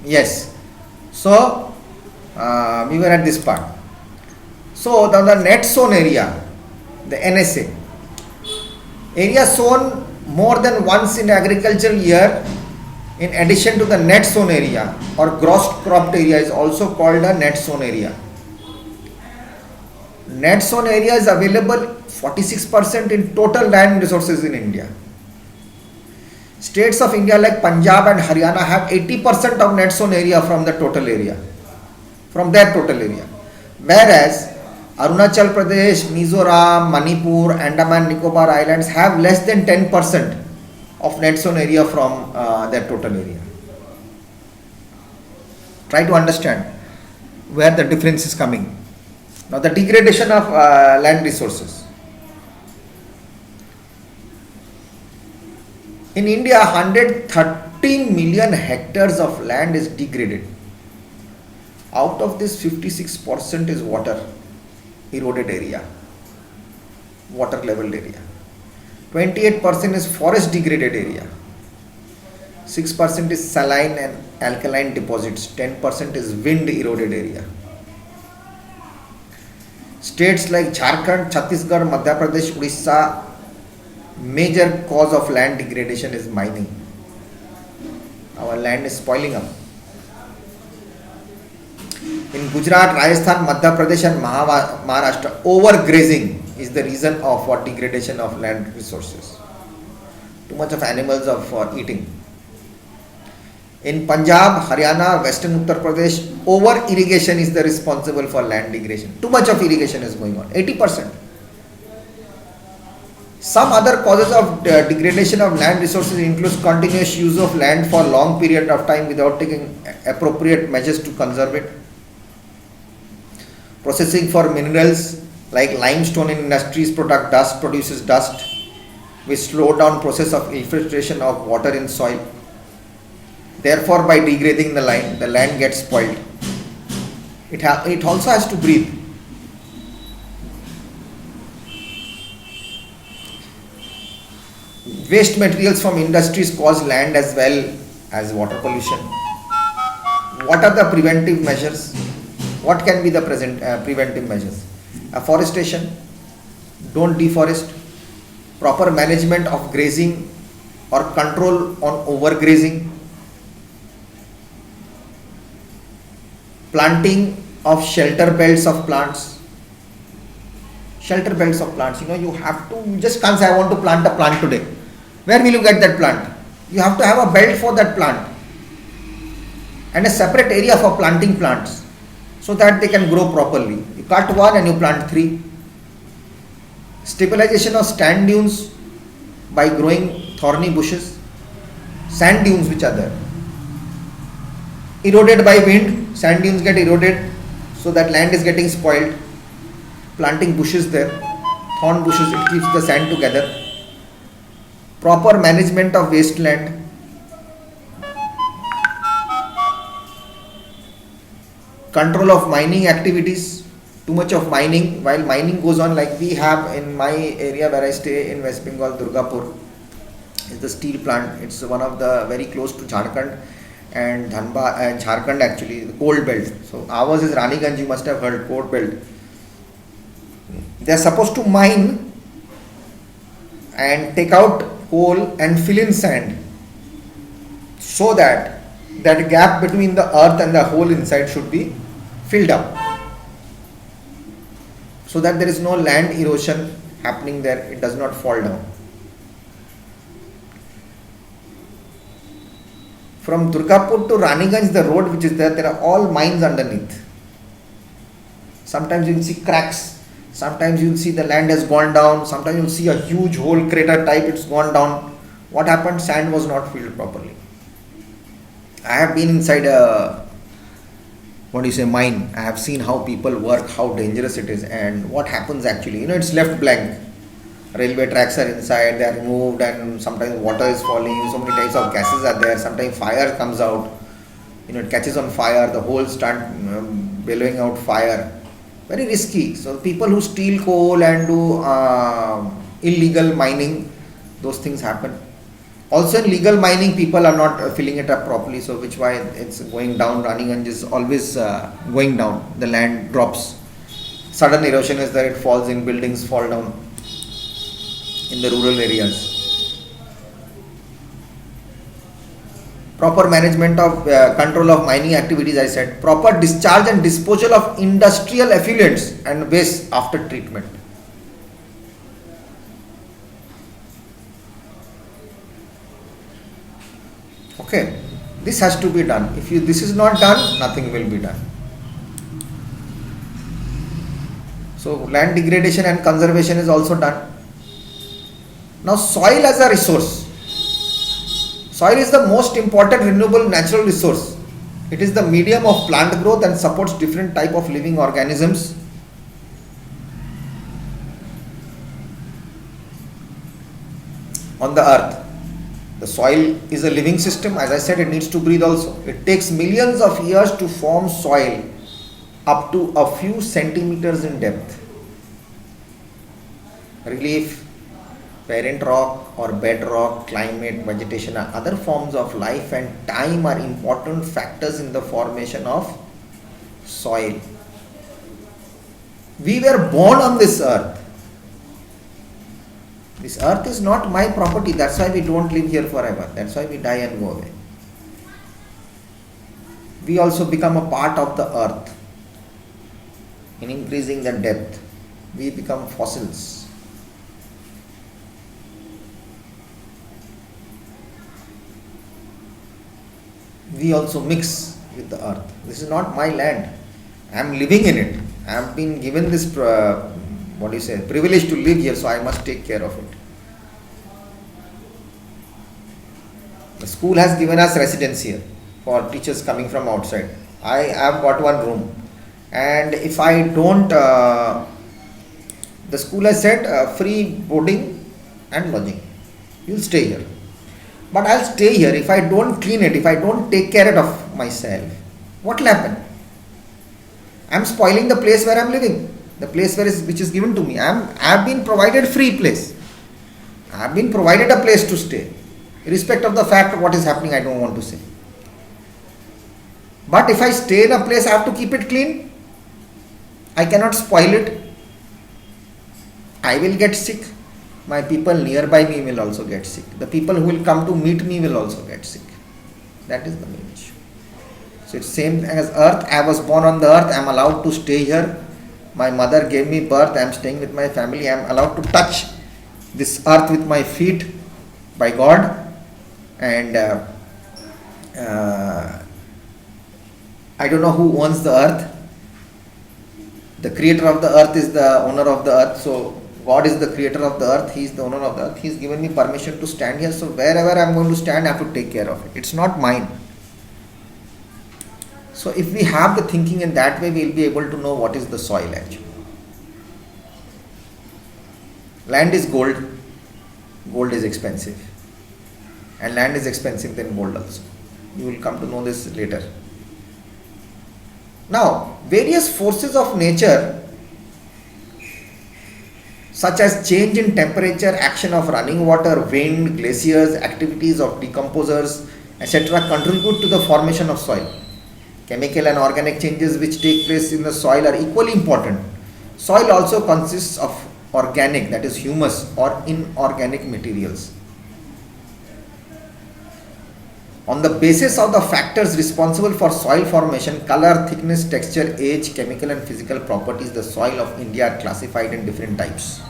Yes. So we were at this part. So the net sown area, the NSA, area sown more than once in agricultural year, in addition to the net sown area or gross cropped area, is also called a net sown area. Net sown area is available 46% in total land resources in India. States of India like Punjab and Haryana have 80% of net sown area from the total area, from their total area. Whereas Arunachal Pradesh, Mizoram, Manipur, Andaman Nicobar Islands have less than 10% of net sown area from their total area. Try to understand where the difference is coming. Now, the degradation of land resources. In India, 113 million hectares of land is degraded. Out of this, 56% is water eroded area, water leveled area. 28% is forest degraded area. 6% is saline and alkaline deposits. 10% is wind eroded area. States like Jharkhand, Chhattisgarh, Madhya Pradesh, Odisha, major cause of land degradation is mining. Our land is spoiling up. In Gujarat, Rajasthan, Madhya Pradesh and Maharashtra, overgrazing is the reason of what degradation of land resources. Too much of animals for eating. In Punjab, Haryana, Western Uttar Pradesh, over irrigation is the responsible for land degradation. Too much of irrigation is going on, 80%. Some other causes of degradation of land resources includes continuous use of land for long period of time without taking appropriate measures to conserve it. Processing for minerals like limestone in industries produces dust, which slow down process of infiltration of water in soil. Therefore, by degrading the land gets spoiled. It also has to breathe. Waste materials from industries cause land as well as water pollution. What are the preventive measures? What can be the preventive measures? Afforestation, don't deforest, proper management of grazing or control on overgrazing, planting of shelter belts of plants. Shelter belts of plants, you have to, you just can't say I want to plant a plant today. Where will you get that plant? You have to have a belt for that plant and a separate area for planting plants so that they can grow properly. You cut one and you plant three. Stabilization of sand dunes by growing thorny bushes. Sand dunes which are there. Eroded by wind, sand dunes get eroded, so that land is getting spoiled. Planting bushes there, thorn bushes, it keeps the sand together. Proper management of wasteland. Control of mining activities. Too much of mining, while mining goes on, like we have in my area where I stay in West Bengal, Durgapur, is the steel plant. It's one of the very close to Jharkhand and Dhanbad and Jharkhand actually, the cold belt. So ours is Raniganj, you must have heard, cold belt. They are supposed to mine and take out coal and fill in sand so that gap between the earth and the hole inside should be filled up, so that there is no land erosion happening there, it does not fall down. From Durgapur to Raniganj, the road which is there are all mines underneath. Sometimes you will see cracks. Sometimes you will see the land has gone down. Sometimes you will see a huge hole, crater type, it's gone down. What happened? Sand was not filled properly. I have been inside a mine. I have seen how people work, how dangerous it is, and what happens actually. It's left blank. Railway tracks are inside, they are removed, and sometimes water is falling. So many types of gases are there. Sometimes fire comes out. It catches on fire. The holes start billowing out fire. Very risky. So people who steal coal and do illegal mining, those things happen. Also in legal mining, people are not filling it up properly, so which why it's going down. Raniganj is always going down. The land drops. Sudden erosion is there, it falls in, buildings fall down in the rural areas. Proper management of control of mining activities, I said. Proper discharge and disposal of industrial effluents and waste after treatment. Okay, this has to be done. If this is not done, nothing will be done. So land degradation and conservation is also done. Now soil as a resource. Soil is the most important renewable natural resource. It is the medium of plant growth and supports different type of living organisms. On the earth, the soil is a living system. As I said, it needs to breathe also. It takes millions of years to form soil up to a few centimeters in depth. Relief, parent rock or bedrock, climate, vegetation and other forms of life and time are important factors in the formation of soil. We were born on this earth. This earth is not my property. That's why we don't live here forever. That's why we die and go away. We also become a part of the earth. In increasing the depth, we become fossils. We also mix with the earth. This is not my land. I am living in it. I have been given this privilege to live here, so I must take care of it. The school has given us residence here for teachers coming from outside. I have got one room, and if I don't, the school has said free boarding and lodging. You'll stay here. But I'll stay here. If I don't clean it, if I don't take care of myself, what will happen? I'm spoiling the place where I'm living, the place which is given to me. I've been provided free place. I've been provided a place to stay. Irrespective of the fact of what is happening, I don't want to say. But if I stay in a place, I have to keep it clean. I cannot spoil it. I will get sick. My people nearby me will also get sick. The people who will come to meet me will also get sick. That is the main issue. So it's same as earth. I was born on the earth. I am allowed to stay here. My mother gave me birth. I am staying with my family. I am allowed to touch this earth with my feet by God. And I don't know who owns the earth. The creator of the earth is the owner of the earth. So God is the creator of the earth. He is the owner of the earth. He has given me permission to stand here. So wherever I am going to stand, I have to take care of it. It's not mine. So if we have the thinking in that way, we will be able to know what is the soil actually. Land is gold. Gold is expensive. And land is expensive than gold also. You will come to know this later. Now, various forces of nature such as change in temperature, action of running water, wind, glaciers, activities of decomposers, etc. contribute to the formation of soil. Chemical and organic changes which take place in the soil are equally important. Soil also consists of organic, that is humus, or inorganic materials. On the basis of the factors responsible for soil formation, color, thickness, texture, age, chemical and physical properties, the soil of India are classified in different types.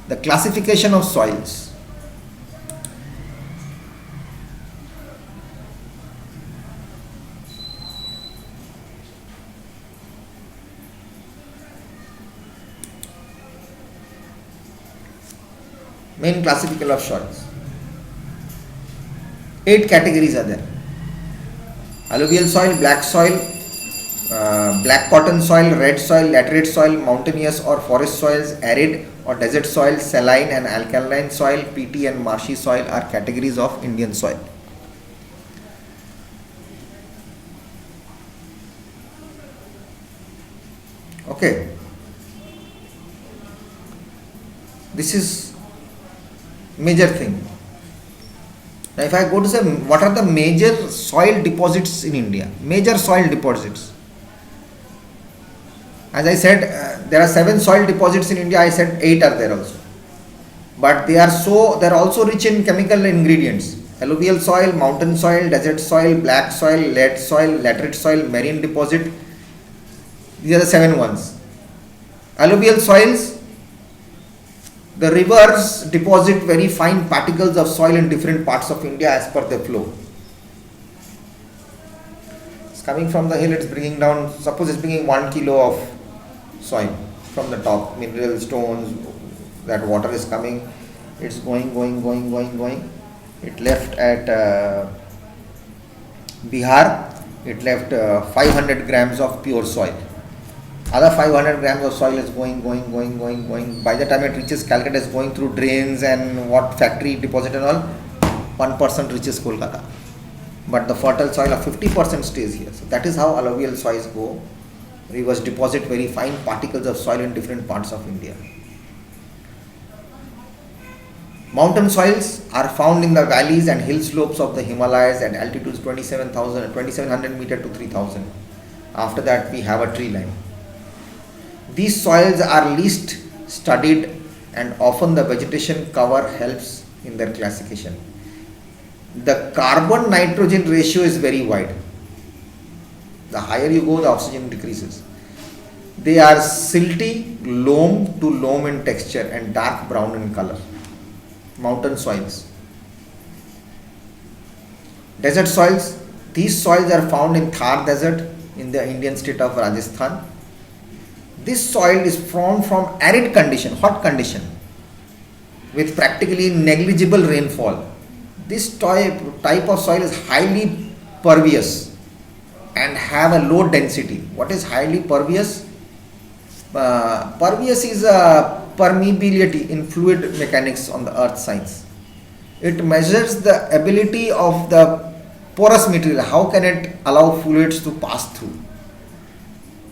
The classification of soils. Main classification of soils. 8 categories are there. Alluvial soil, black soil, black cotton soil, red soil, laterite soil, mountainous or forest soils, arid or desert soil, saline and alkaline soil, peaty and marshy soil are categories of Indian soil. Okay. This is major thing. Now if I go to say what are the major soil deposits in India, major soil deposits. As I said, there are 7 soil deposits in India. I said 8 are there also, but they are also rich in chemical ingredients: alluvial soil, mountain soil, desert soil, black soil, lead soil, laterite soil, marine deposit. These are the 7 ones. Alluvial soils, the rivers deposit very fine particles of soil in different parts of India as per the flow. It's coming from the hill, it's bringing down, suppose it's bringing 1 kilo of soil from the top, mineral stones, that water is coming, it's going. It left at Bihar, it left 500 grams of pure soil. Other 500 grams of soil is going. By the time it reaches Calcutta, it's going through drains and what factory deposit and all, 1% reaches Kolkata. But the fertile soil of 50% stays here. So that is how alluvial soils go. Rivers deposit very fine particles of soil in different parts of India. Mountain soils are found in the valleys and hill slopes of the Himalayas at altitudes 2700 meter to 3000. After that we have a tree line. These soils are least studied and often the vegetation cover helps in their classification. The carbon nitrogen ratio is very wide. The higher you go, the oxygen decreases. They are silty, loam to loam in texture and dark brown in color. Mountain soils. Desert soils. These soils are found in Thar Desert in the Indian state of Rajasthan. This soil is formed from arid condition, hot condition, with practically negligible rainfall. This type of soil is highly pervious and have a low density. What is highly pervious? Pervious is a permeability in fluid mechanics on the earth science. It measures the ability of the porous material. How can it allow fluids to pass through?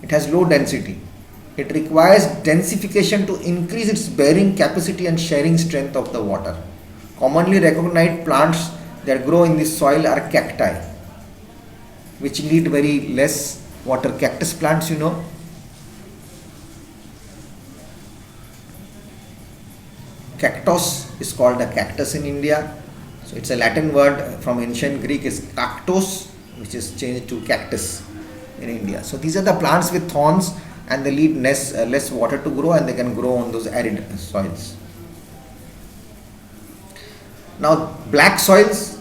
It has low density. It requires densification to increase its bearing capacity and sharing strength of the water. Commonly recognized plants that grow in this soil are cacti, which need very less water. Cactus plants, Cactus is called a cactus in India. So it's a Latin word from ancient Greek is cactos, which is changed to cactus in India. So these are the plants with thorns and they need less water to grow and they can grow on those arid soils. Now black soils,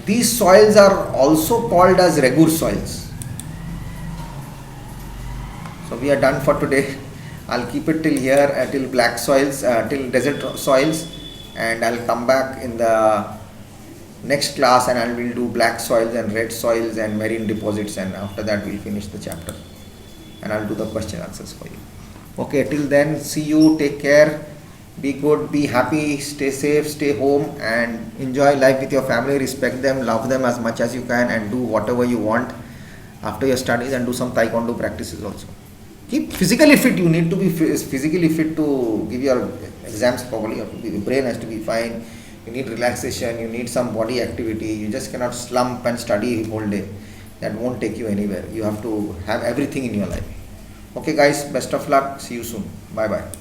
these soils are also called as regur soils. So we are done for today. I'll keep it till here, till black soils, till desert soils, and I'll come back in the next class and I will do black soils and red soils and marine deposits, and after that we'll finish the chapter and I'll do the question answers for you. Okay, till then, see you, take care, be good, be happy, stay safe, stay home and enjoy life with your family, respect them, love them as much as you can and do whatever you want after your studies, and do some taekwondo practices also. Keep physically fit. You need to be physically fit to give your exams properly. Your brain has to be fine. You need relaxation. You need some body activity. You just cannot slump and study whole day. That won't take you anywhere. You have to have everything in your life. Okay guys, best of luck. See you soon. Bye bye.